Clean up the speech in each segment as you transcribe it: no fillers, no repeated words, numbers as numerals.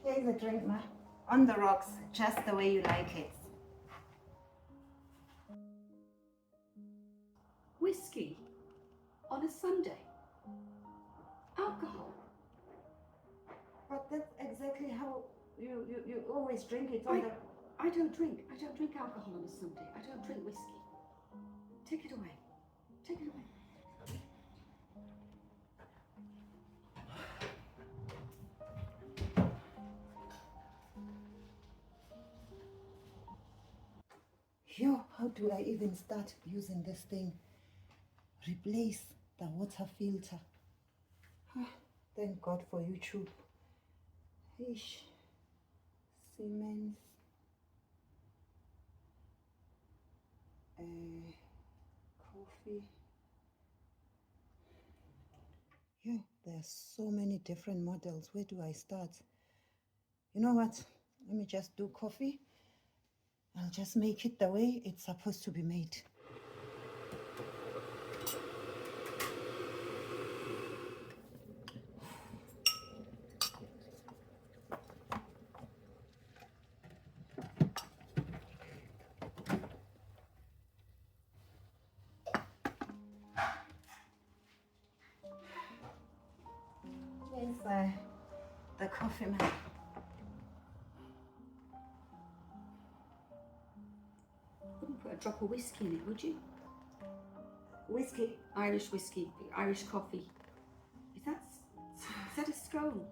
Here's a drink, ma. On the rocks, just the way you like it. Whiskey on a Sunday. Alcohol. But that's exactly how you always drink it on the... I don't drink alcohol on a Sunday. I don't drink whiskey. Take it away. Take it away. Yo, how do I even start using this thing? Replace the water filter. Thank God for YouTube. Ish. Siemens. Coffee. Yo, there are so many different models. Where do I start? You know what? Let me just do coffee. I'll just make it the way it's supposed to be made. Here's the coffee man. Wouldn't put a drop of whiskey in it, would you? Whiskey? Irish whiskey, Irish coffee. Is that a scone?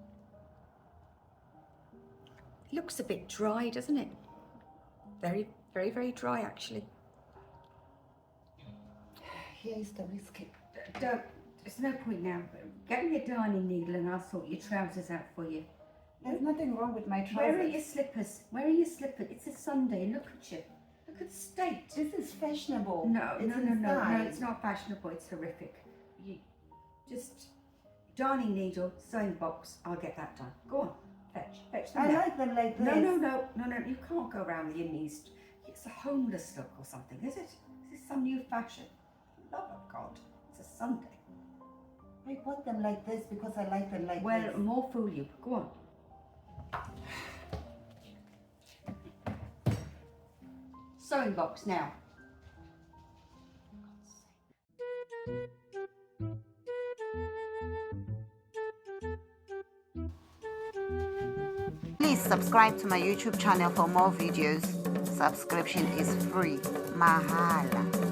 It looks a bit dry, doesn't it? Very, very, very dry, actually. Here's the whiskey. There's no point now. Get me a darning needle and I'll sort your trousers out for you. There's nothing wrong with my trousers. Where are your slippers? Where are your slippers? It's a Sunday. Look at you. Look at the state. This is fashionable. No, it's no, it's not fashionable. It's horrific. You just darning needle, sewing box. I'll get that done. Go on, fetch them. I like them like this. No. You can't go around with your knees. It's a homeless look or something, is it? Is this some new fashion? Love of God, it's a Sunday. I bought them like this because I like them like this. Well, more fool you. Go on. Sewing box now. Please subscribe to my YouTube channel for more videos. Subscription is free. Mahala.